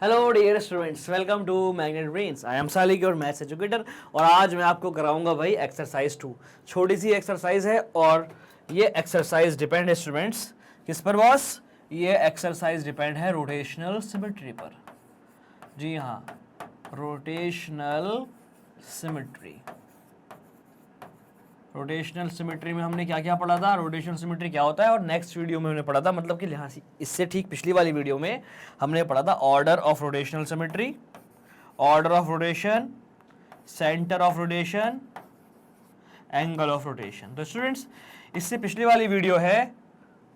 Hello dear students, welcome to magnet brains. I am Salik your maths educator. और आज मैं आपको कराऊंगा भाई एक्सरसाइज 2। छोटी सी एक्सरसाइज है और ये एक्सरसाइज डिपेंड है स्टूडेंट्स किस पर बॉस? ये एक्सरसाइज डिपेंड है रोटेशनल सिमेट्री पर। जी हाँ, रोटेशनल सिमेट्री। रोटेशनल सिमेट्री में हमने क्या क्या पढ़ा था, रोटेशनल सिमेट्री क्या होता है, और नेक्स्ट वीडियो में हमने पढ़ा था, मतलब कि यहाँ से इससे ठीक पिछली वाली वीडियो में हमने पढ़ा था order of rotational symmetry, order of rotation, centre of rotation, angle of rotation. तो स्टूडेंट्स इससे पिछली वाली वीडियो है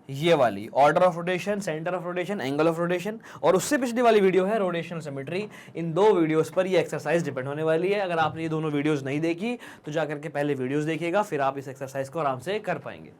ये वाली, order of rotation, centre of rotation, angle of rotation, और उससे पिछली वाली वीडियो है रोटेशनल सिमेट्री। इन दो वीडियोस पर ये एक्सरसाइज डिपेंड होने वाली है। अगर आपने ये दोनों वीडियोस नहीं देखी तो जाकर के पहले वीडियोस देखिएगा, फिर आप इस एक्सरसाइज को आराम से कर पाएंगे।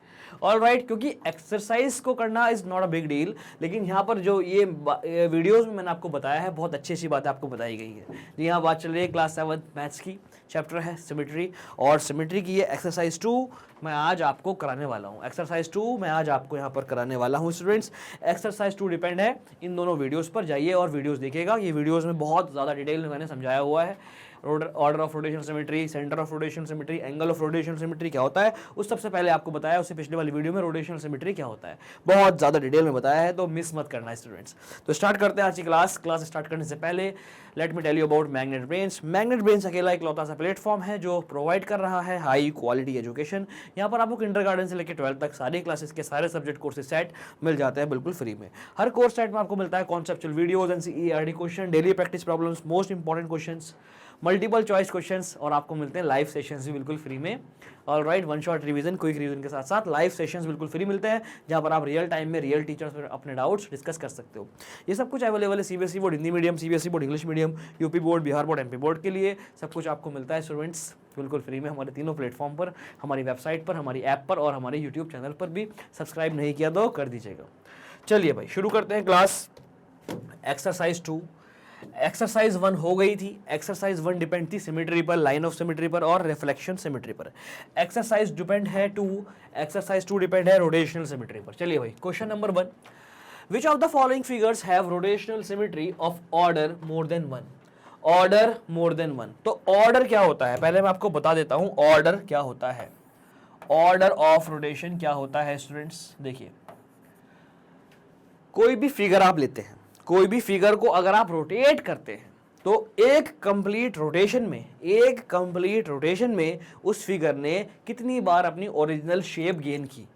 ऑलराइट, क्योंकि एक्सरसाइज को करना is not a big deal, लेकिन यहाँ पर जो ये वीडियोज में मैंने आपको बताया है, बहुत अच्छी अच्छी बात आपको बताई गई है। जी हाँ, बात चल रही है क्लास 7 मैथ्स की, चैप्टर है सिमेट्री, और सिमेट्री की ये एक्सरसाइज 2 मैं आज आपको कराने वाला हूँ। एक्सरसाइज 2 मैं आज आपको यहाँ पर कराने वाला हूँ स्टूडेंट्स। एक्सरसाइज 2 डिपेंड है इन दोनों वीडियोस पर, जाइए और वीडियोस देखिएगा। ये वीडियोस में बहुत ज़्यादा डिटेल में मैंने समझाया हुआ है। Order of rotation symmetry, centre of rotation symmetry, angle of rotation symmetry क्या होता है उस सबसे पहले आपको बताया, उससे पिछले वाली वीडियो में रोटेशनल सिमेट्री क्या होता है बहुत ज़्यादा डिटेल में बताया है, तो मिस मत करना स्टूडेंट्स। तो स्टार्ट करते हैं आज की क्लास स्टार्ट करने से पहले let me tell you about magnet brains. Magnet brains अकेला इकलौता सा प्लेटफॉर्म है जो प्रोवाइड कर रहा है हाई क्वालिटी एजुकेशन। यहाँ पर आपको किंडरगार्टन से लेकर 12th तक सारी क्लासेस के सारे सब्जेक्ट कोर्सेज सेट मिल जाते हैं बिल्कुल फ्री में। हर कोर्स सेट में आपको मिलता है conceptual videos, NCERT question, daily practice problems, most important questions, multiple choice questions, और आपको मिलते हैं लाइव सेशंस भी बिल्कुल फ्री में। Alright, one shot revision, quick revision के साथ साथ लाइव सेशंस बिल्कुल फ्री मिलते हैं, जहां पर आप रियल टाइम में रियल टीचर्स पर अपने डाउट्स डिस्कस कर सकते हो। ये सब कुछ अवेलेबल है CBSE board Hindi medium, CBSE board English medium, UP board, Bihar board, MP board के लिए सब कुछ आपको मिलता है स्टूडेंट्स बिल्कुल फ्री में हमारे तीनों प्लेटफॉर्म पर, हमारी वेबसाइट पर, हमारी ऐप पर, और हमारे यूट्यूब चैनल पर भी। सब्सक्राइब नहीं किया तो कर दीजिएगा। चलिए भाई शुरू करते हैं क्लास। एक्सरसाइज 2, एक्सरसाइज 1 हो गई थी। एक्सरसाइज 1 डिपेंड थी सिमेट्री पर, लाइन ऑफ सिमेट्री पर और रिफ्लेक्शन सिमेट्री पर। एक्सरसाइज डिपेंड है 2, एक्सरसाइज 2 डिपेंड है रोटेशनल सिमेट्री पर। चलिए भाई question number 1, which of the following figures have rotational symmetry of order more than 1? Order more than 1, तो ऑर्डर क्या होता है पहले मैं आपको बता देता हूं। ऑर्डर क्या होता है, ऑर्डर ऑफ रोटेशन क्या होता है स्टूडेंट्स? देखिए, कोई भी फिगर आप लेते हैं, कोई भी फिगर को अगर आप रोटेट करते हैं तो एक कंप्लीट रोटेशन में उस फिगर ने कितनी बार अपनी ओरिजिनल शेप गेन की,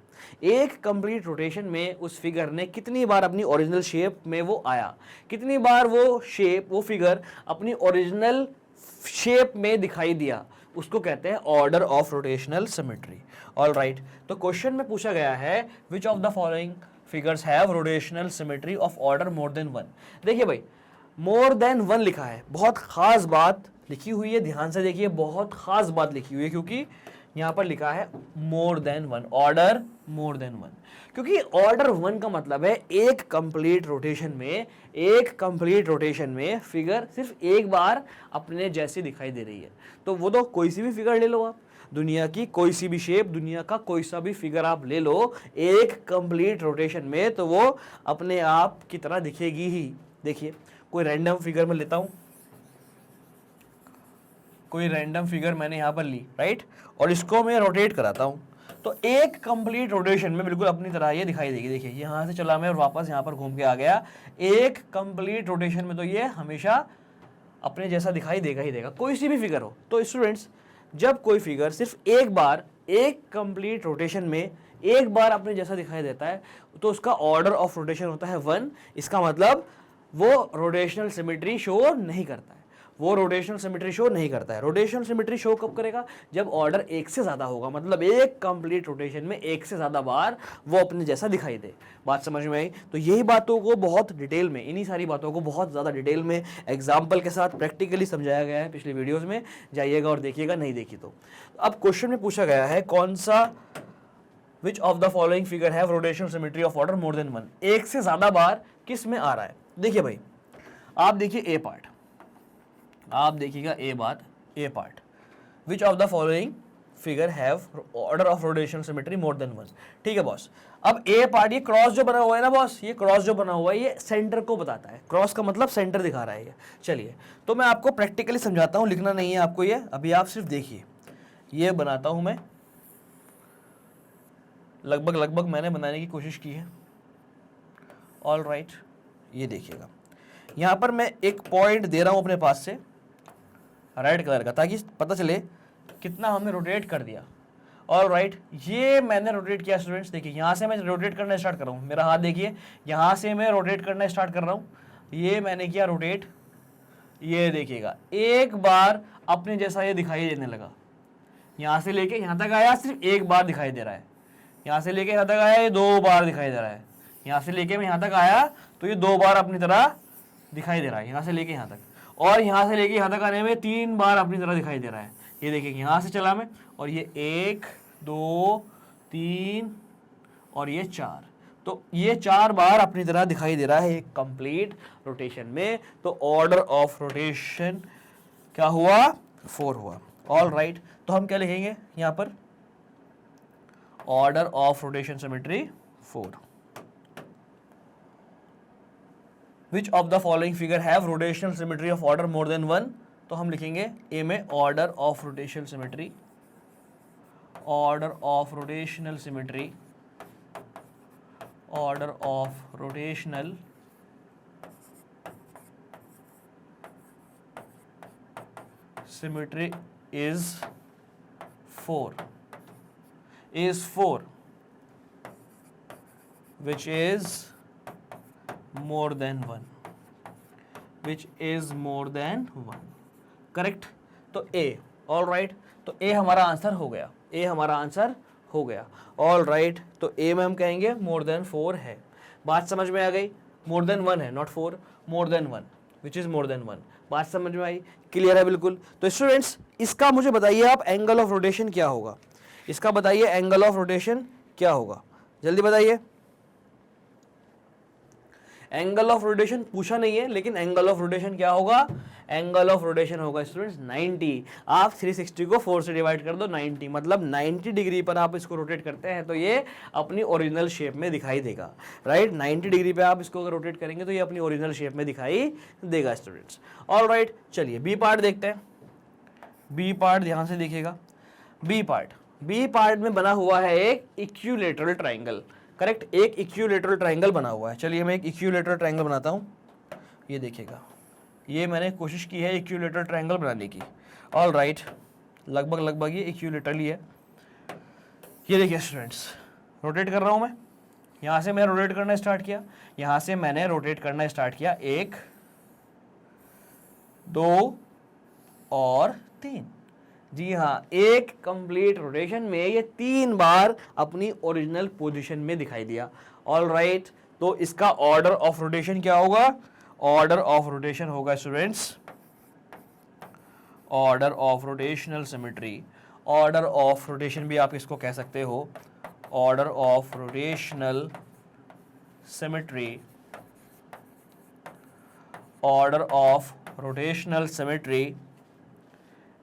एक कंप्लीट रोटेशन में उस फिगर ने कितनी बार अपनी ओरिजिनल शेप में वो आया, कितनी बार वो फिगर अपनी ओरिजिनल शेप में दिखाई दिया, उसको कहते हैं order of rotational symmetry. Alright, तो क्वेश्चन में पूछा गया है विच of the following figures have rotational symmetry of order more than 1। देखिए भाई, मोर देन 1 लिखा है, बहुत खास बात लिखी हुई है, ध्यान से देखिए, बहुत खास बात लिखी हुई है, क्योंकि यहां पर लिखा है मोर देन 1, ऑर्डर मोर देन 1, क्योंकि ऑर्डर 1 का मतलब है एक कंप्लीट रोटेशन में फिगर सिर्फ एक बार अपने जैसी दिखाई दे रही है। तो वो तो कोई सी भी फिगर ले लो आप, दुनिया की कोई सी भी शेप, दुनिया का कोई सा भी फिगर आप ले लो, एक कंप्लीट रोटेशन में तो वो अपने आप की तरह दिखेगी ही। देखिए, कोई रैंडम फिगर मैं लेता हूं, कोई रैंडम फिगर मैंने यहां पर ली, राइट, और इसको मैं रोटेट कराता हूं, तो एक कंप्लीट रोटेशन में बिल्कुल अपनी तरह ये दिखाई देगी। देखिए, यहां से चला मैं और वापस यहां पर घूम के आ गया, एक कंप्लीट रोटेशन में तो ये हमेशा अपने जैसा दिखाई देगा ही देगा, कोई सी भी फिगर हो। तो स्टूडेंट्स, जब कोई फिगर सिर्फ एक बार एक कंप्लीट रोटेशन में एक बार अपने जैसा दिखाई देता है तो उसका ऑर्डर ऑफ रोटेशन होता है 1। इसका मतलब वो रोटेशनल सिमेट्री शो नहीं करता है, रोटेशनल सिमेट्री शो कब करेगा? जब ऑर्डर एक से ज्यादा होगा, मतलब एक कंप्लीट रोटेशन में एक से ज्यादा बार वो अपने जैसा दिखाई दे। बात समझ में आई? तो यही बातों को बहुत डिटेल में, इन्हीं सारी बातों को बहुत ज्यादा डिटेल में एग्जाम्पल के साथ प्रैक्टिकली समझाया गया है पिछले वीडियोज में, जाइएगा और देखिएगा, नहीं देखी तो। अब क्वेश्चन में पूछा गया है कौन सा, विच of the following figure have rotational symmetry of order more than 1, एक से ज्यादा बार किस में आ रहा है? देखिए भाई, आप देखिए ए पार्ट, आप देखिएगा A part, which of the following figure have order of rotational symmetry more than one. ठीक है बॉस। अब ए पार्ट, ये क्रॉस जो बना हुआ है ना बॉस, ये क्रॉस जो बना हुआ है ये सेंटर को बताता है। क्रॉस का मतलब सेंटर दिखा रहा है ये। चलिए तो मैं आपको प्रैक्टिकली समझाता हूँ, लिखना नहीं है आपको ये, अभी आप सिर्फ देखिए। ये बनाता हूं मैं, लगभग मैंने बनाने की कोशिश की है। ऑल राइट, ये देखिएगा यहां पर मैं एक पॉइंट दे रहा हूं अपने पास से रेड कलर का, ताकि पता चले कितना हमने रोटेट कर दिया। ऑल राइट, ये मैंने रोटेट किया स्टूडेंट्स। देखिए यहां से मैं रोटेट करना स्टार्ट कर रहा हूं, मेरा हाथ देखिए, यहां से मैं रोटेट करना स्टार्ट कर रहा हूं। ये मैंने किया रोटेट, ये देखिएगा एक बार अपने जैसा ये दिखाई देने लगा। यहां से लेके यहां तक आया, सिर्फ एक बार दिखाई दे रहा है। यहां से लेके यहां तक आया, ये 2 बार दिखाई दे रहा है। यहां से लेके मैं यहां तक आया तो ये 2 बार अपनी तरह दिखाई दे रहा है, यहां से लेके यहां तक। और यहां से लेके यहां तक आने में 3 बार अपनी तरह दिखाई दे रहा है। ये देखिए यहां से चला मैं, और ये 1 2 3 और ये 4, तो ये 4 बार अपनी तरह दिखाई दे रहा है एक कंप्लीट रोटेशन में। तो ऑर्डर ऑफ रोटेशन क्या हुआ? 4 हुआ। ऑल राइट, तो हम क्या लिखेंगे यहां पर? Order of rotation symmetry 4। Which of the following figure have rotational symmetry of order more than 1? तो हम लिखेंगे ए में order of rotational symmetry, order of rotational symmetry, order of rotational symmetry is 4, is 4, which is more than 1, which is more than 1, correct. तो ए, all right, तो ए हमारा answer हो गया, ए हमारा आंसर हो गया। ऑल राइट, तो ए में हम कहेंगे मोर देन 4 है। बात समझ में आ गई? मोर देन 1 है, not 4, more than 1, which is more than 1। बात समझ में आई? क्लियर है बिल्कुल? तो स्टूडेंट्स इसका मुझे बताइए आप, एंगल ऑफ रोटेशन क्या होगा? इसका बताइए एंगल ऑफ रोटेशन क्या होगा, जल्दी बताइए। एंगल ऑफ रोटेशन पूछा नहीं है, लेकिन एंगल ऑफ रोटेशन क्या होगा? एंगल ऑफ रोटेशन होगा स्टूडेंट्स 90। आप 360 को 4 से डिवाइड कर दो, 90, मतलब 90 डिग्री पर आप इसको रोटेट करते हैं तो ये अपनी ओरिजिनल शेप में दिखाई देगा, राइट। 90 डिग्री पे आप इसको अगर रोटेट करेंगे तो ये अपनी ओरिजिनल शेप में दिखाई देगा स्टूडेंट्स। ऑल राइट, चलिए बी पार्ट देखते हैं। बी पार्ट ध्यान से देखिएगा। बी पार्ट में बना हुआ है एक इक्विलेटरल ट्राइंगल, करेक्ट, एक इक्विलेटरल ट्राइंगल बना हुआ है। चलिए मैं एक इक्विलेटरल ट्राइंगल बनाता हूं। ये देखिएगा, ये मैंने कोशिश की है इक्विलेटरल ट्राइंगल बनाने की। ऑल राइट, लगभग ये इक्विलेटरल ही है। ये देखिए स्टूडेंट्स, रोटेट कर रहा हूं मैं। यहां से मैंने रोटेट करना स्टार्ट किया, यहां से मैंने रोटेट करना स्टार्ट किया, 1 2 और 3। जी हाँ, एक कंप्लीट रोटेशन में ये 3 बार अपनी ओरिजिनल पोजीशन में दिखाई दिया। ऑल राइट, तो इसका ऑर्डर ऑफ रोटेशन क्या होगा? ऑर्डर ऑफ रोटेशन होगा students, order of rotational symmetry, order of rotation भी आप इसको कह सकते हो, order of rotational symmetry, order of rotational symmetry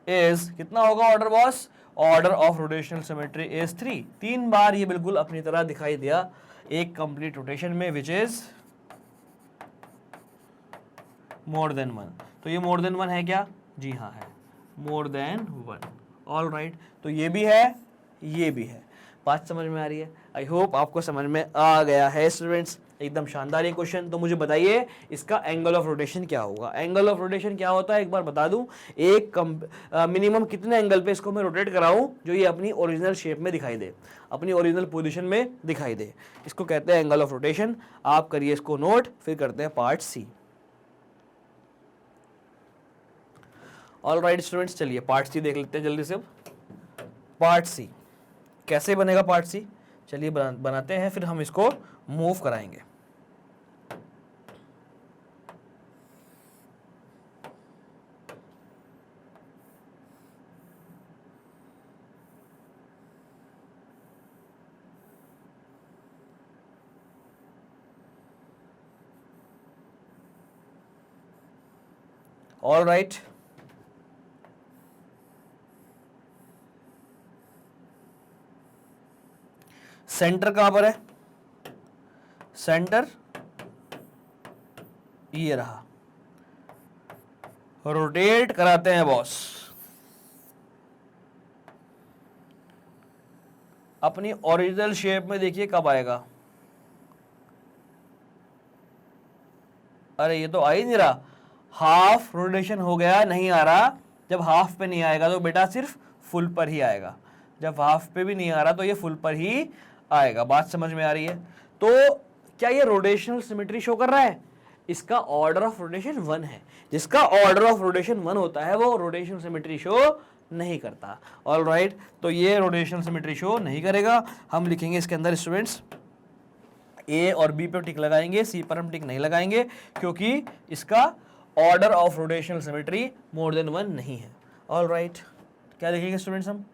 is कितना होगा order boss? Order of rotational symmetry is 3। 3 बार ये बिल्कुल अपनी तरह दिखाई दिया एक कंप्लीट रोटेशन में, विच इज मोर देन 1। तो ये मोर देन 1 है क्या? जी हाँ है, मोर देन 1। ऑल राइट, तो ये भी है, ये भी है। बात समझ में आ रही है? आई होप आपको समझ में आ गया है स्टूडेंट्स। एकदम शानदार ये क्वेश्चन। तो मुझे बताइए इसका एंगल ऑफ रोटेशन क्या होगा? एंगल ऑफ रोटेशन क्या होता है एक बार बता दूं, एक मिनिमम कितने एंगल पे इसको मैं रोटेट कराऊं जो ये अपनी ओरिजिनल शेप में दिखाई दे, अपनी ओरिजिनल पोजीशन में दिखाई दे, इसको कहते हैं एंगल ऑफ रोटेशन। आप करिए इसको नोट, फिर करते हैं part C. All right students, चलिए पार्ट सी देख लेते हैं जल्दी से। पार्ट सी कैसे बनेगा? पार्ट सी चलिए बनाते हैं, फिर हम इसको मूव कराएंगे। ऑल राइट, सेंटर कहां पर है, सेंटर ये रहा, रोटेट कराते हैं बॉस, अपनी ओरिजिनल शेप में। देखिए कब आएगा, अरे ये तो आ ही नहीं रहा, हाफ रोटेशन हो गया, नहीं आ रहा। जब हाफ पे नहीं आएगा तो बेटा सिर्फ फुल पर ही आएगा, जब हाफ पे भी नहीं आ रहा तो ये फुल पर ही आएगा। बात समझ में आ रही है? तो क्या ये रोटेशनल सिमेट्री शो कर रहा है? इसका ऑर्डर ऑफ रोटेशन 1 है। जिसका ऑर्डर ऑफ रोटेशन 1 होता है वो रोटेशनल सिमेट्री शो नहीं करता। ऑलराइट, तो ये रोटेशनल सिमेट्री शो नहीं करेगा। हम लिखेंगे इसके अंदर स्टूडेंट्स ए और बी पे टिक लगाएंगे, सी पर हम टिक नहीं लगाएंगे, क्योंकि इसका order of rotational symmetry more than 1 नहीं है। ऑलराइट, क्या लिखेंगे स्टूडेंट्स हम?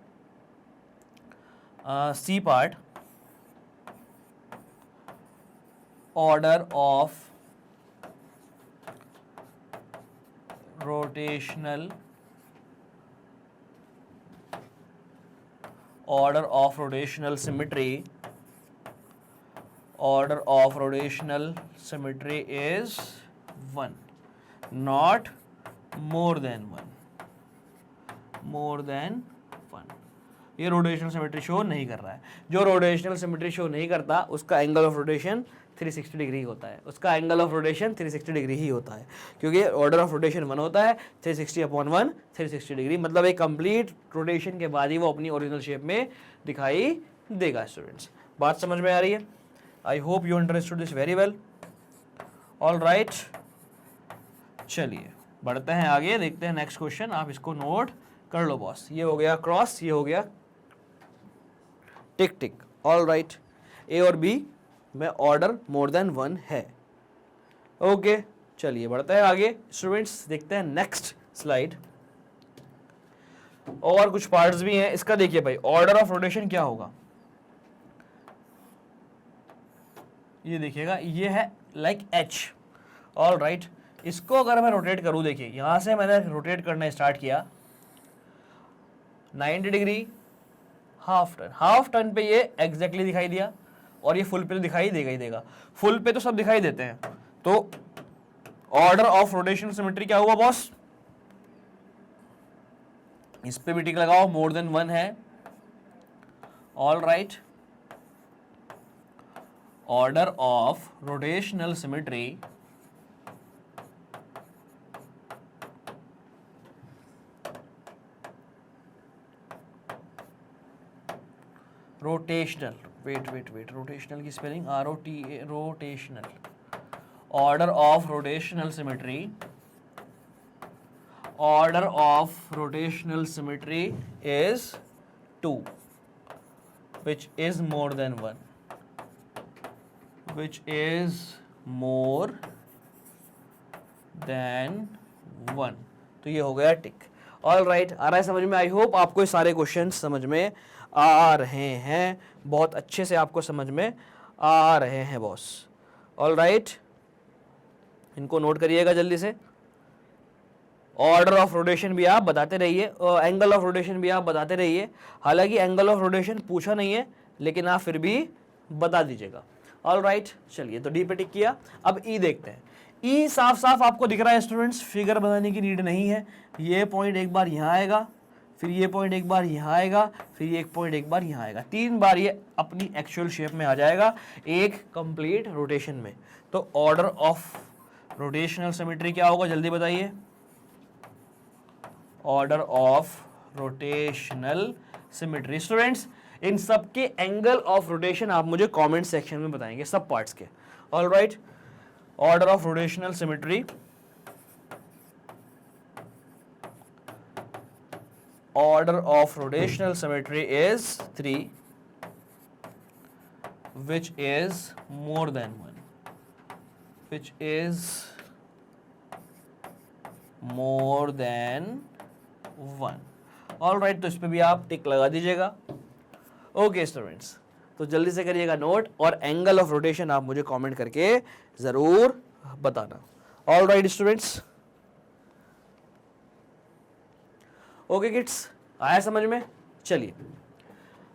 C part, order of rotational order of rotational symmetry, order of rotational symmetry is 1, not more than 1, more than 1। ये रोटेशनल सिमेट्री शो नहीं कर रहा है। जो रोटेशनल सिमेट्री शो नहीं करता उसका एंगल ऑफ रोटेशन 360 डिग्री होता है, उसका एंगल ऑफ रोटेशन 360 डिग्री ही होता है, क्योंकि ऑर्डर ऑफ रोटेशन 1 होता है, 360/1 360 डिग्री, मतलब एक कंप्लीट रोटेशन के बाद ही वो अपनी ओरिजिनल शेप में दिखाई देगा। स्टूडेंट्स, बात समझ में आ रही है? I hope you understood this very well. All right, चलिए बढ़ते हैं आगे, देखते हैं नेक्स्ट क्वेश्चन। आप इसको नोट कर लो बॉस। ये हो गया क्रॉस, ये हो गया टिक टिक। ऑल राइट, ए और बी में ऑर्डर मोर देन 1 है। ओके, चलिए बढ़ते हैं आगे स्टूडेंट्स, देखते हैं नेक्स्ट स्लाइड। और कुछ पार्ट्स भी हैं इसका। देखिए भाई, ऑर्डर ऑफ रोटेशन क्या होगा, ये देखिएगा, ये है लाइक एच। ऑल राइट, इसको अगर मैं रोटेट करूं, देखिए यहां से मैंने रोटेट करना स्टार्ट किया 90 degree, half turn, half turn पे ये एग्जैक्टली दिखाई दिया, और ये फुल पे तो दिखाई देगा ही देगा, फुल पे तो सब दिखाई देते हैं। तो ऑर्डर ऑफ रोटेशनल सिमेट्री क्या हुआ बॉस? इस पे भी टिक लगाओ, मोर देन 1 है। All right, order of rotational symmetry rotational, wait, rotational की spelling ROTA, rotational, order of rotational symmetry, order of rotational symmetry is 2, which is more than 1, which is more than 1। तो ये हो गया टिक। ऑल राइट, आ रहा है समझ में? I hope आपको ये सारे क्वेश्चन समझ में आ रहे हैं, बहुत अच्छे से आपको समझ में आ रहे हैं बॉस। ऑल राइट, इनको नोट करिएगा जल्दी से। ऑर्डर ऑफ रोटेशन भी आप बताते रहिए, एंगल ऑफ रोटेशन भी आप बताते रहिए। हालांकि एंगल ऑफ रोटेशन पूछा नहीं है, लेकिन आप फिर भी बता दीजिएगा। ऑल राइट, चलिए तो डी पे टिक किया। अब ई देखते हैं। ई साफ साफ आपको दिख रहा है स्टूडेंट्स, फिगर बनाने की नीड नहीं है। ये पॉइंट एक बार यहाँ आएगा, फिर ये पॉइंट एक बार यहाँ आएगा, फिर ये एक पॉइंट एक बार यहाँ आएगा, 3 बार ये अपनी एक्चुअल शेप में आ जाएगा एक कंप्लीट रोटेशन में। तो ऑर्डर ऑफ रोटेशनल सिमेट्री क्या होगा, जल्दी बताइए? Order of rotational symmetry. Students, इन सब के एंगल ऑफ रोटेशन आप मुझे कमेंट सेक्शन में बताएंगे, सब पार्ट्स के। All right, order of rotational symmetry, order of rotational symmetry is 3, which is more than 1, which is more than 1। All right, तो इस पे भी आप टिक लगा दीजिएगा। ओके स्टूडेंट्स, तो जल्दी से करिएगा नोट, और एंगल ऑफ रोटेशन आप मुझे कमेंट करके जरूर बताना। All right students, okay kids, आया समझ में? चलिए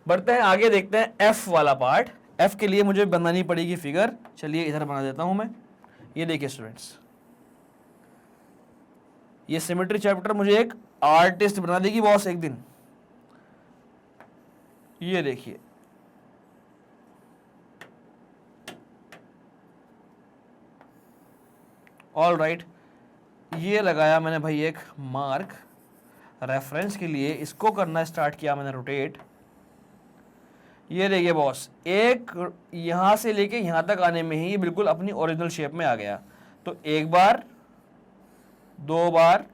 बढ़ते हैं आगे, देखते हैं एफ वाला पार्ट। एफ के लिए मुझे बनानी पड़ेगी फिगर, चलिए इधर बना देता हूं मैं। ये देखिए स्टूडेंट्स, ये सिमेट्री चैप्टर मुझे एक आर्टिस्ट बना देगी बॉस एक दिन। ये देखिए, ऑल राइट, ये लगाया मैंने भाई एक मार्क रेफरेंस के लिए, इसको करना स्टार्ट किया मैंने रोटेट। ये देखिए बॉस, एक यहां से लेके यहां तक आने में ही ये बिल्कुल अपनी ओरिजिनल शेप में आ गया। तो एक बार, दो बार,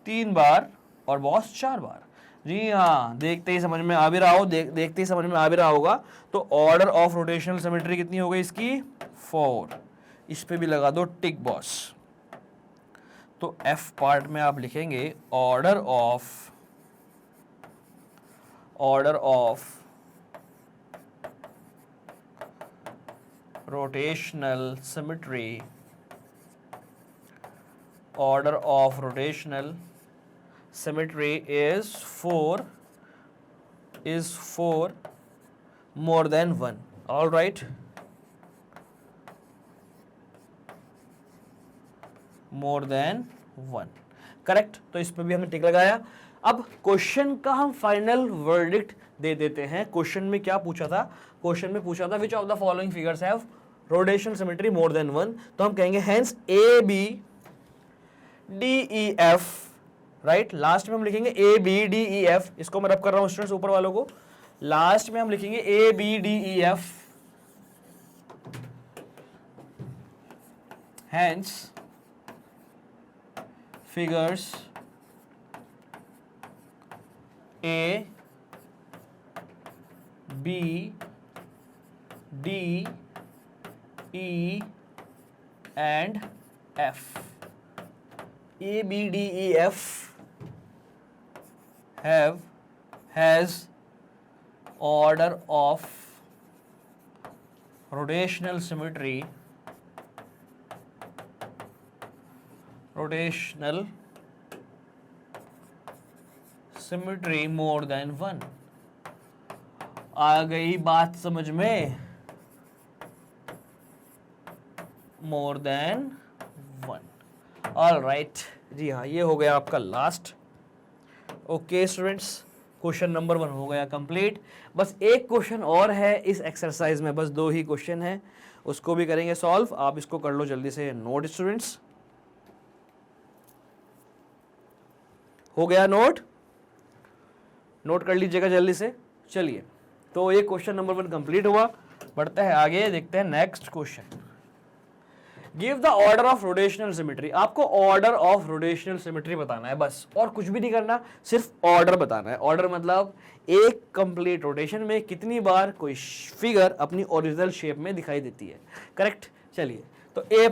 तीन बार और बॉस 4 बार। जी हाँ, देखते ही समझ में आ भी रहा हो, देखते ही समझ में आ भी रहा होगा। तो ऑर्डर ऑफ रोटेशनल सिमेट्री कितनी हो गई इसकी? 4। इस पे भी लगा दो टिक बॉस। तो एफ पार्ट में आप लिखेंगे order of rotational symmetry, order of rotational symmetry is 4 more than 1. All right, more than 1, correct. तो इस पे भी हमने टिक लगाया। अब क्वेश्चन का हम फाइनल वर्डिक्ट दे देते हैं। क्वेश्चन में क्या पूछा था? क्वेश्चन में पूछा था which of the following figures have rotational symmetry more than 1। तो हम कहेंगे hence A B D E F, right. Last में हम लिखेंगे A B D E F, इसको मैं रब कर रहा हूं स्टूडेंट्स ऊपर वालों को। लास्ट में हम लिखेंगे A B D E F, hence figures A B D E and F, A, B, D, E, F has order of rotational symmetry more than 1। आ गई बात समझ में? more than 1। ऑल राइट, जी हाँ, ये हो गया आपका last. Okay students, question number 1 हो गया कंप्लीट। बस एक क्वेश्चन और है इस एक्सरसाइज में, बस 2 ही क्वेश्चन है, उसको भी करेंगे सॉल्व। आप इसको कर लो जल्दी से नोट स्टूडेंट्स। हो गया नोट कर लीजिएगा जल्दी से। चलिए, तो ये क्वेश्चन नंबर 1 कंप्लीट हुआ। बढ़ते हैं आगे, देखते हैं next question. Give the order of rotational symmetry. आपको ऑर्डर ऑफ रोटेशनल सिमेट्री बताना है बस, और कुछ भी नहीं करना, सिर्फ ऑर्डर बताना है। ऑर्डर मतलब एक कंप्लीट रोटेशन में कितनी बार कोई फिगर अपनी ओरिजिनल शेप में दिखाई देती है, करेक्ट। चलिए, तो ए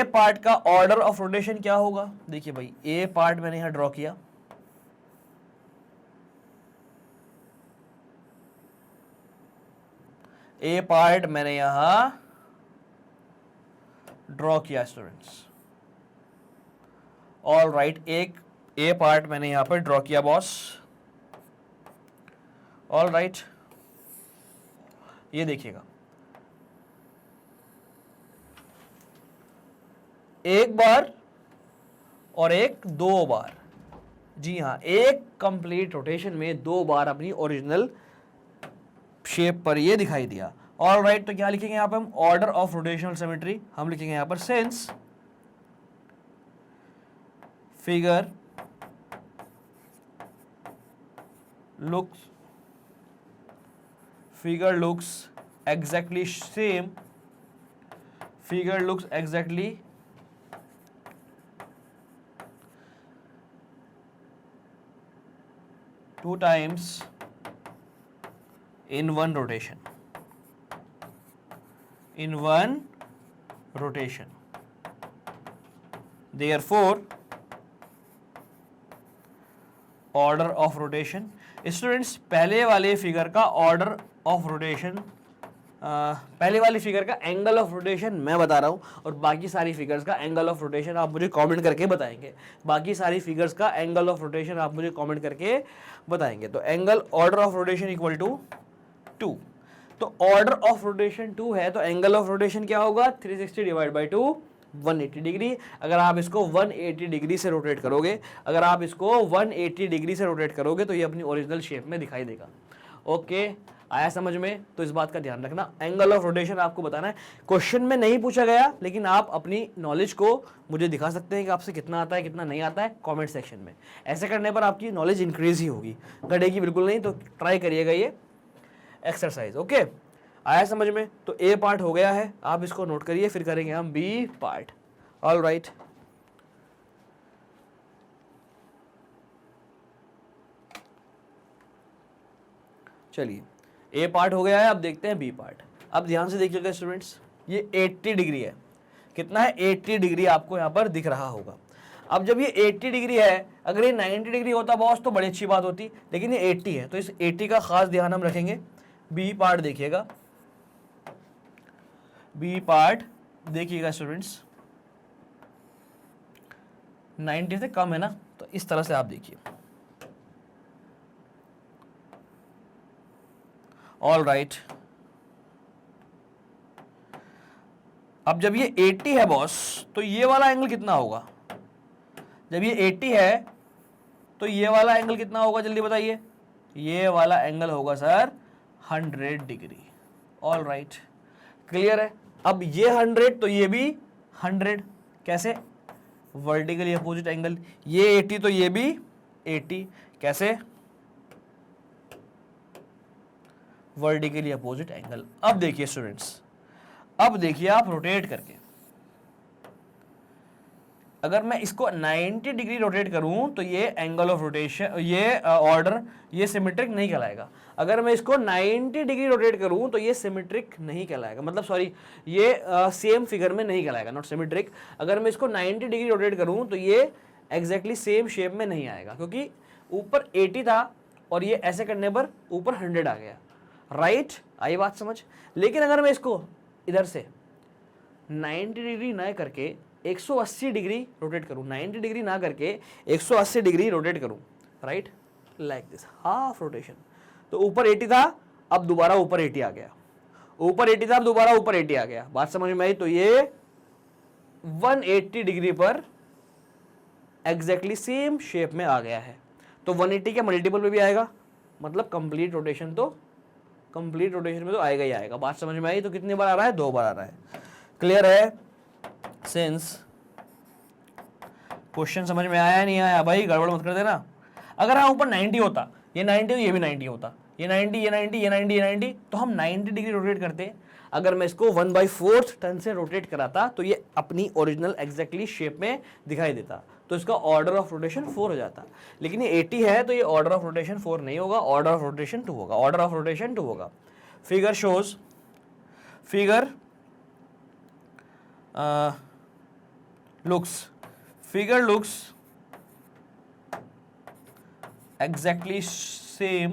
पार्ट का ऑर्डर ऑफ रोटेशन क्या होगा? देखिए भाई, ए पार्ट मैंने यहां ड्रॉ किया, ए पार्ट मैंने यहां ड्रॉ किया स्टूडेंट्स। ऑल राइट, एक ए पार्ट मैंने यहां पर ड्रॉ किया बॉस। ऑल राइट, ये देखिएगा, एक बार और एक 2 बार। जी हाँ, एक कंप्लीट रोटेशन में 2 बार अपनी ओरिजिनल शेप पर ये दिखाई दिया। ऑल राइट, तो क्या लिखेंगे यहां पर हम? ऑर्डर ऑफ रोटेशनल सिमेट्री हम लिखेंगे यहां पर since figure looks exactly same, figure looks exactly 2 times in one rotation, therefore order of rotation। Students, पहले वाले फिगर का ऑर्डर ऑफ रोटेशन पहले वाली फिगर का एंगल ऑफ रोटेशन मैं बता रहा हूँ और बाकी सारी फिगर्स का एंगल ऑफ रोटेशन आप मुझे कमेंट करके बताएंगे। बाकी सारी फिगर्स का एंगल ऑफ रोटेशन आप मुझे कमेंट करके बताएंगे। तो angle order of rotation equal to 2। तो ऑर्डर ऑफ रोटेशन 2 है तो एंगल ऑफ रोटेशन क्या होगा 360 डिवाइड बाई 2 180 डिग्री। अगर आप इसको 180 डिग्री से रोटेट करोगे, अगर आप इसको 180 डिग्री से रोटेट करोगे तो ये अपनी ओरिजिनल शेप में दिखाई देगा। ओके, आया समझ में? तो इस बात का ध्यान रखना, एंगल ऑफ रोटेशन आपको बताना है। क्वेश्चन में नहीं पूछा गया लेकिन आप अपनी नॉलेज को मुझे दिखा सकते हैं कि आपसे कितना आता है कितना नहीं आता है कमेंट सेक्शन में। ऐसे करने पर आपकी नॉलेज इंक्रीज ही होगी, घटेगी बिल्कुल नहीं। तो ट्राई करिएगा ये एक्सरसाइज। ओके, आया समझ में? तो ए पार्ट हो गया है, आप इसको नोट करिए, फिर करेंगे हम बी पार्ट। ऑल राइट, चलिए ए पार्ट हो गया है, अब देखते हैं बी पार्ट। अब ध्यान से देखिएगा स्टूडेंट्स, ये 80 डिग्री है। कितना है? 80 डिग्री आपको यहाँ पर दिख रहा होगा। अब जब ये 80 डिग्री है, अगर ये 90 डिग्री होता बॉस तो बड़ी अच्छी बात होती, लेकिन ये 80 है तो इस 80 का खास ध्यान हम रखेंगे। बी पार्ट देखिएगा, बी पार्ट देखिएगा स्टूडेंट्स, 90 से कम है ना, तो इस तरह से आप देखिए। ऑल राइट, अब जब ये 80 है बॉस तो ये वाला एंगल कितना होगा? जब ये 80 है तो ये वाला एंगल कितना होगा जल्दी बताइए? ये वाला एंगल होगा sir 100 degree. All right, clear है? अब ये 100 तो ये भी 100, कैसे? Vertically opposite angle. ये 80 तो ये भी 80, कैसे? Vertically opposite angle. अब देखिए स्टूडेंट्स, अब देखिए आप रोटेट करके, अगर मैं इसको 90 डिग्री रोटेट करूं तो ये एंगल ऑफ रोटेशन, ये ऑर्डर, ये सिमेट्रिक नहीं कहलाएगा। अगर मैं इसको 90 डिग्री रोटेट करूं तो ये सिमेट्रिक नहीं कहलाएगा, मतलब सॉरी, ये सेम फिगर में नहीं कहलाएगा, नॉट सिमेट्रिक। अगर मैं इसको 90 डिग्री रोटेट करूं तो ये एग्जैक्टली सेम शेप में नहीं आएगा, क्योंकि ऊपर 80 था और ये ऐसे करने पर ऊपर 100 आ गया। राइट, आई बात समझ? लेकिन अगर मैं इसको इधर से 90 डिग्री ना करके 180 डिग्री रोटेट करूं, 90 डिग्री ना करके 180 डिग्री रोटेट करूं, right, like this, half rotation, तो ऊपर 80 था, अब दोबारा ऊपर 80 आ गया, ऊपर 80 था, अब दोबारा ऊपर 80 आ गया। बात समझ में आई? तो ये 180 डिग्री पर एग्जैक्टली सेम शेप में आ गया है। तो 180 के मल्टीपल में भी आएगा, मतलब कंप्लीट रोटेशन, तो कंप्लीट रोटेशन में तो आएगा ही आएगा। बात समझ में आई? तो कितनी बार आ रहा है? 2 बार आ रहा है। क्लियर है? सिंस क्वेश्चन समझ में आया नहीं आया भाई, गड़बड़ मत कर देना। अगर हाँ ऊपर 90 होता, ये 90 तो ये भी 90 होता, ये 90, ये 90, ये 90, ये 90, तो हम 90 डिग्री रोटेट करते। अगर मैं इसको 1/4 टर्न से रोटेट कराता तो ये अपनी ओरिजिनल एग्जैक्टली शेप में दिखाई देता, तो इसका ऑर्डर ऑफ रोटेशन 4 हो जाता। लेकिन ये 80 है तो ये ऑर्डर ऑफ रोटेशन 4 नहीं होगा, ऑर्डर ऑफ रोटेशन 2 होगा, ऑर्डर ऑफ रोटेशन 2 होगा। Figure shows, figure figure looks exactly same,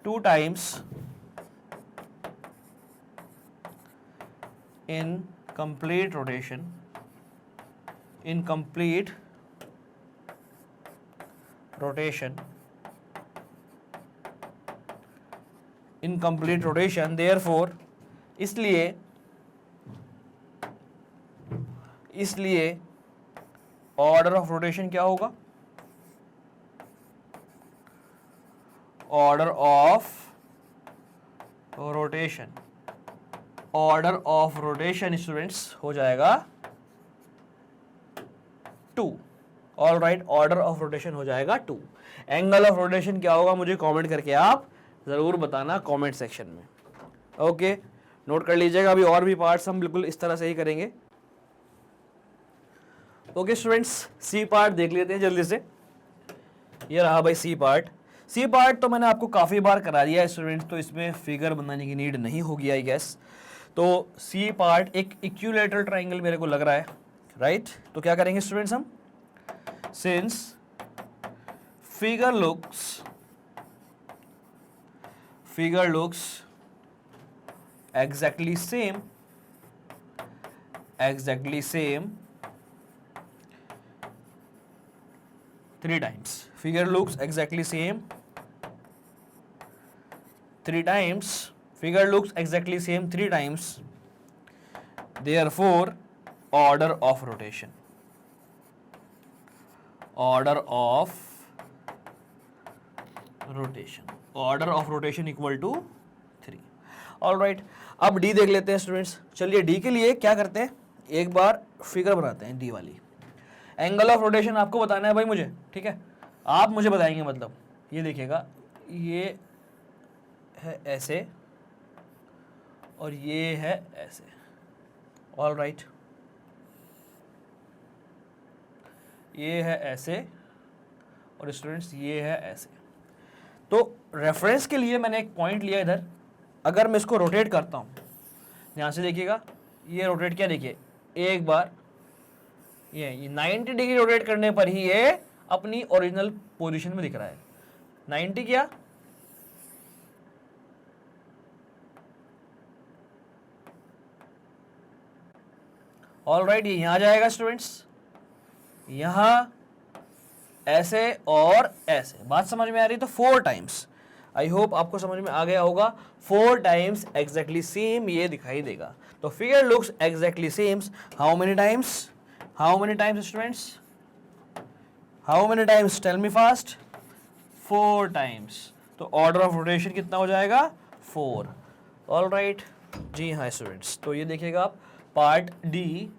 two times in complete rotation, therefore इसलिए ऑर्डर ऑफ रोटेशन क्या होगा? ऑर्डर ऑफ रोटेशन स्टूडेंट्स हो जाएगा 2। All right, order of rotation हो जाएगा 2। Angle of rotation क्या होगा मुझे कमेंट करके आप जरूर बताना कमेंट सेक्शन में। ओके, नोट कर लीजिएगा। अभी और भी पार्ट्स हम बिल्कुल इस तरह से ही करेंगे। ओके स्टूडेंट्स, सी पार्ट देख लेते हैं जल्दी से। ये रहा भाई सी पार्ट। सी पार्ट तो मैंने आपको काफ़ी बार करा दिया है स्टूडेंट्स, तो इसमें फिगर बनाने की नीड नहीं होगी आई गेस। तो सी पार्ट एक इक्विलैटरल ट्राइंगल मेरे को लग रहा है, राइट। तो क्या करेंगे स्टूडेंट्स हम, since figure looks exactly same three times. Figure looks exactly same three times. Figure looks exactly same three times. Therefore, order of rotation. Order of rotation equal to 3. All right, अब D देख लेते हैं students. चलिए D के लिए क्या करते हैं, एक बार फिगर बनाते हैं डी वाली. एंगल ऑफ रोटेशन आपको बताना है भाई मुझे, ठीक है, आप मुझे बताएंगे. मतलब ये देखिएगा, ये है ऐसे और ये है ऐसे. ऑल राइट, ये है ऐसे और स्टूडेंट्स ये है ऐसे. तो रेफरेंस के लिए मैंने एक पॉइंट लिया इधर. अगर मैं इसको रोटेट करता हूँ, यहाँ से देखिएगा, ये रोटेट किया, देखिए एक बार ये 90 डिग्री रोटेट करने पर ही ये अपनी ओरिजिनल पोजीशन में दिख रहा है. 90 किया, ऑल राइट, ये यहाँ जाएगा स्टूडेंट्स, यहाँ ऐसे और ऐसे. बात समझ में आ रही है? तो 4 टाइम्स, आई होप आपको समझ में आ गया होगा. 4 टाइम्स एग्जैक्टली सेम ये दिखाई देगा. तो figure looks exactly same how many times students, how many times, tell me fast. 4 times. तो ऑर्डर ऑफ रोटेशन कितना हो जाएगा, 4. ऑल राइट, जी हाँ स्टूडेंट्स. तो ये देखिएगा आप, part D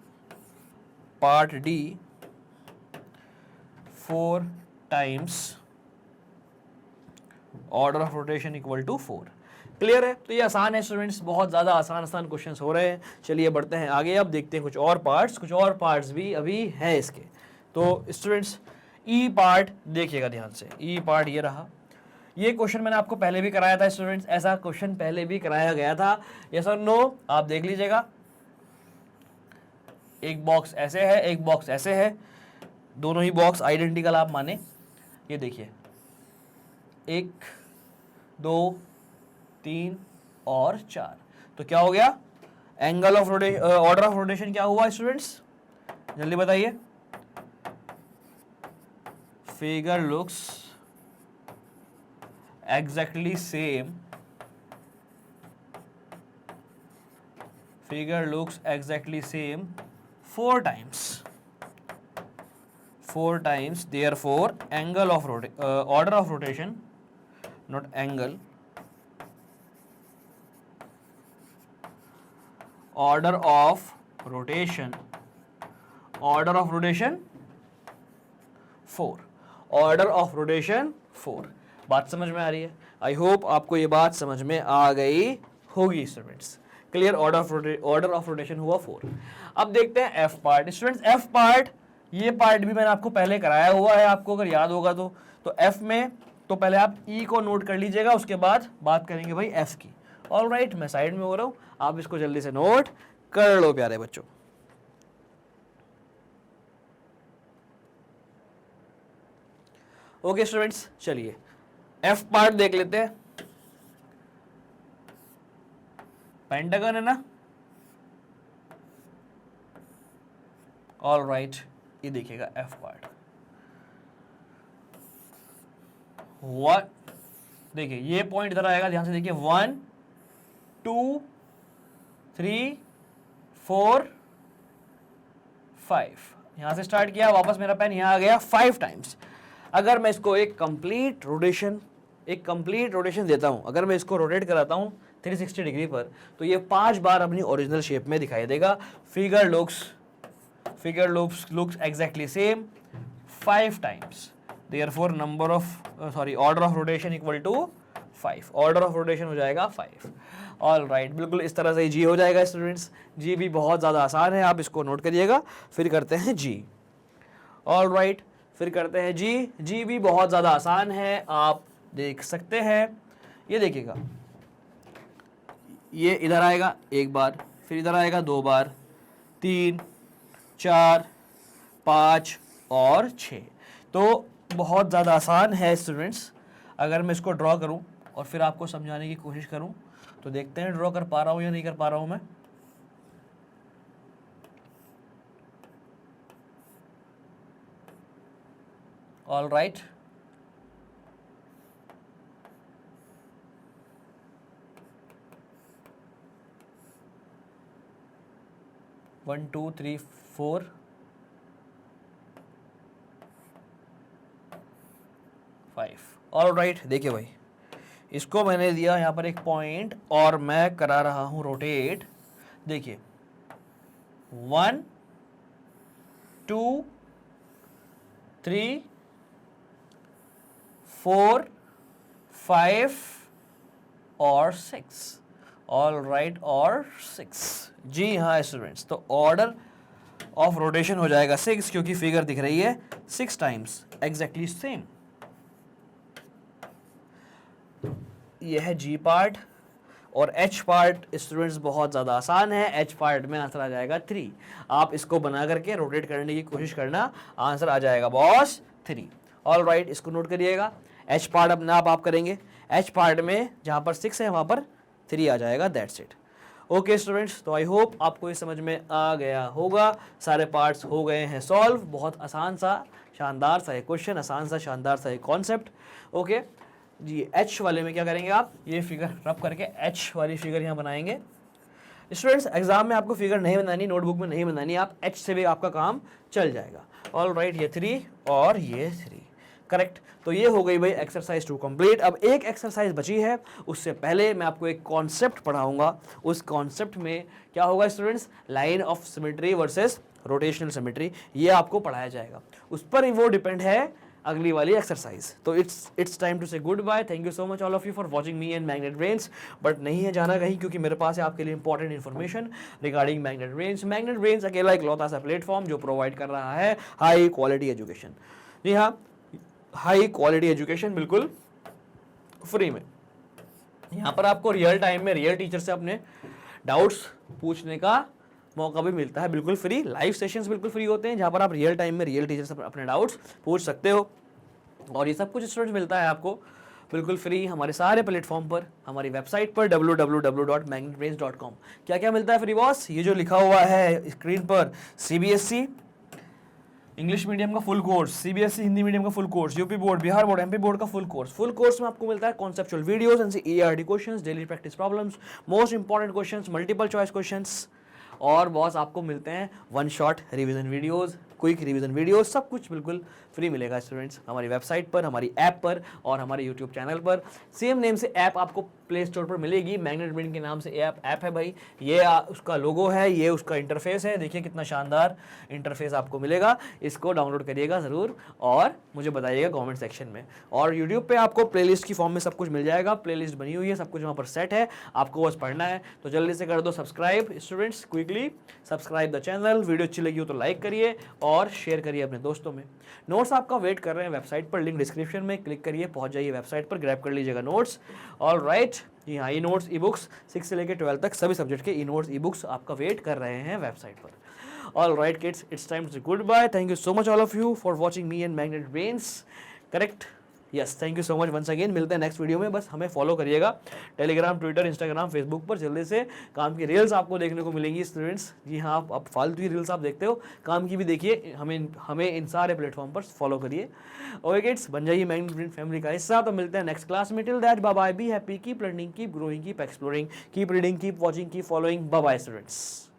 4 times order of rotation equal to 4. Clear है? तो ये आसान है स्टूडेंट्स, बहुत ज़्यादा आसान क्वेश्चंस हो रहे हैं. चलिए बढ़ते हैं आगे, अब देखते हैं कुछ और पार्ट्स भी अभी हैं इसके. तो स्टूडेंट्स ई पार्ट देखिएगा ध्यान से. ई पार्ट ये रहा. ये क्वेश्चन मैंने आपको पहले भी कराया था स्टूडेंट्स, ऐसा क्वेश्चन पहले भी कराया गया था. यस और नो, आप देख लीजिएगा. एक बॉक्स ऐसे है, एक बॉक्स ऐसे है, दोनों ही बॉक्स आइडेंटिकल आप माने. ये देखिए 1 2 3 और 4. तो क्या हो गया, angle of rotation, order of rotation क्या हुआ स्टूडेंट्स, जल्दी बताइए. Figure looks exactly same, figure looks exactly same 4 times. Therefore, angle of order of rotation, not angle, order of rotation 4. Order of rotation 4. बात समझ में आ रही है? आई होप आपको ये बात समझ में आ गई होगी students. Clear? Order of rotation हुआ 4. अब देखते हैं F part. Students F part, ये पार्ट भी मैंने आपको पहले कराया हुआ है, आपको अगर याद होगा तो एफ में तो पहले आप ई को नोट कर लीजिएगा, उसके बाद बात करेंगे भाई एफ की. ऑल राइट, मैं साइड में हो रहा हूँ, आप इसको जल्दी से नोट कर लो प्यारे बच्चों. ओके स्टूडेंट्स, चलिए एफ पार्ट देख लेते हैं. पेंटागन है ना. ऑल राइट, ये देखिएगा एफ पार्ट. व्हाट, देखिए ये पॉइंट इधर आएगा, ध्यान से देखिए. 1 2 3 4 5. यहां से स्टार्ट किया, वापस मेरा पेन यहां आ गया 5 टाइम्स. अगर मैं इसको एक कंप्लीट रोटेशन देता हूं, अगर मैं इसको रोटेट कराता हूं 360 डिग्री पर, तो ये 5 बार अपनी ओरिजिनल शेप में दिखाई देगा. Figure looks exactly same 5 times. Therefore order of rotation equal to 5. Order of rotation हो जाएगा 5. ऑल राइट, बिल्कुल इस तरह से जी हो जाएगा स्टूडेंट्स. जी भी बहुत ज़्यादा आसान है, आप इसको नोट करिएगा. फिर करते हैं जी. ऑल राइट, फिर करते हैं जी. जी भी बहुत ज़्यादा आसान है, आप देख सकते हैं. ये देखिएगा, ये इधर आएगा एक बार, फिर इधर आएगा 2 बार, 3 4 5 और 6. तो बहुत ज़्यादा आसान है स्टूडेंट्स। अगर मैं इसको ड्रॉ करूं और फिर आपको समझाने की कोशिश करूं तो देखते हैं ड्रॉ कर पा रहा हूं या नहीं कर पा रहा हूं मैं। All right, one two three four five. All right, देखिए भाई, इसको मैंने दिया यहाँ पर एक पॉइंट और मैं करा रहा हूं रोटेट। देखिए 1 2 3 4 5 और 6। ऑल राइट, और 6। जी हाँ स्टूडेंट्स, तो ऑर्डर ऑफ रोटेशन हो जाएगा 6, क्योंकि फिगर दिख रही है 6 टाइम्स, एग्जैक्टली सेम। ये है जी पार्ट, और एच पार्ट स्टूडेंट्स बहुत ज़्यादा आसान है। एच पार्ट में आंसर आ जाएगा 3। आप इसको बना करके रोटेट करने की कोशिश करना, आंसर आ जाएगा बॉस 3। ऑल राइट, इसको नोट करिएगा। एच पार्ट अपने आप करेंगे, एच पार्ट में जहाँ पर 6 है वहाँ पर 3 आ जाएगा, दैट्स इट। ओके स्टूडेंट्स, तो आई होप आपको ये समझ में आ गया होगा। सारे पार्ट्स हो गए हैं सॉल्व। बहुत आसान सा शानदार सा एक क्वेश्चन, आसान सा शानदार सा एक कॉन्सेप्ट। ओके जी, एच वाले में क्या करेंगे आप, ये फिगर रब करके एच वाली फिगर यहाँ बनाएंगे। स्टूडेंट्स, एग्जाम में आपको फिगर नहीं बनानी, नोटबुक में नहीं बनानी, आप एच से भी आपका काम चल जाएगा। ऑल राइट, ये 3 और ये 3, करेक्ट। तो ये हो गई भाई एक्सरसाइज 2 कंप्लीट। अब एक एक्सरसाइज बची है, उससे पहले मैं आपको एक कॉन्सेप्ट पढ़ाऊंगा। उस कॉन्सेप्ट में क्या होगा students, line of symmetry versus rotational symmetry, ये आपको पढ़ाया जाएगा। उस पर ही वो डिपेंड है अगली वाली एक्सरसाइज। तो it's time to say good bye. Thank you so much all of you for watching me and magnet brains. But नहीं है जाना कहीं, क्योंकि मेरे पास है आपके लिए important information regarding magnet brains. Magnet brains अकेला इकलौता सा प्लेटफॉर्म जो प्रोवाइड कर रहा है हाई क्वालिटी एजुकेशन। जी हाँ, हाई क्वालिटी एजुकेशन बिल्कुल फ्री में। यहाँ पर आपको रियल टाइम में रियल टीचर से अपने डाउट्स पूछने का मौका भी मिलता है, बिल्कुल फ्री। लाइव सेशंस बिल्कुल फ्री होते हैं, जहाँ पर आप रियल टाइम में रियल टीचर से अपने डाउट्स पूछ सकते हो। और ये सब कुछ स्टूडेंट्स मिलता है आपको बिल्कुल फ्री हमारे सारे प्लेटफॉर्म पर, हमारी वेबसाइट पर www.magnetbrains.com। क्या क्या मिलता है फ्री बॉस, ये जो लिखा हुआ है स्क्रीन पर, सीबीएसई इंग्लिश मीडियम का full course, CBSE Hindi medium का full course, UP board, Bihar board, MP board का फुल कोर्स। फुल कोर्स में आपको मिलता है conceptual videos, NCERT questions, daily practice problems, most important questions, multiple choice questions, और boss आपको मिलते हैं one shot revision videos, quick revision videos, सब कुछ बिल्कुल फ्री मिलेगा स्टूडेंट्स हमारी वेबसाइट पर, हमारी ऐप पर और हमारे यूट्यूब चैनल पर। सेम नेम से ऐप आपको प्ले स्टोर पर मिलेगी, मैग्नेट ब्रेन के नाम से ऐप है भाई। ये उसका लोगो है, ये उसका इंटरफेस है, देखिए कितना शानदार इंटरफेस आपको मिलेगा। इसको डाउनलोड करिएगा ज़रूर और मुझे बताइएगा कमेंट सेक्शन में। और यूट्यूब पे आपको प्लेलिस्ट की फॉर्म में सब कुछ मिल जाएगा, प्लेलिस्ट बनी हुई है, सब कुछ वहाँ पर सेट है, आपको बस पढ़ना है। तो जल्दी से कर दो subscribe students, quickly subscribe the channel. Video अच्छी लगी हो तो लाइक करिए और शेयर करिए अपने दोस्तों में। नोट्स आपका वेट कर रहे हैं वेबसाइट पर, लिंक डिस्क्रिप्शन में, क्लिक करिए, पहुंच जाइए वेबसाइट पर, ग्रैब कर लीजिएगा नोट्स। ऑल राइट, जी हाँ, ई नोट्स ई बुक्स 6 से लेकर 12 तक सभी सब्जेक्ट के ई नोट्स ई बुक्स आपका वेट कर रहे हैं वेबसाइट पर। All right kids, it's time to say good bye. Thank you so much all of you for watching me and magnet Brains, correct. Yes, thank you so much once again. मिलते हैं next video में। बस हमें follow करिएगा Telegram, Twitter, Instagram, Facebook पर। जल्दी से काम की रील्स आपको देखने को मिलेंगी स्टूडेंट्स। जी हाँ, आप फालतू की रील्स आप देखते हो, काम की भी देखिए। हमें इन सारे प्लेटफॉर्म पर फॉलो करिए। ओके किड्स, बन जाइए मैग्नेट ब्रेन फैमिली का हिस्सा। तो मिलते हैं नेक्स्ट क्लास में। Till that bye bye, be happy, keep learning, keep growing, keep exploring, keep reading, keep watching, keep following. Bye bye students.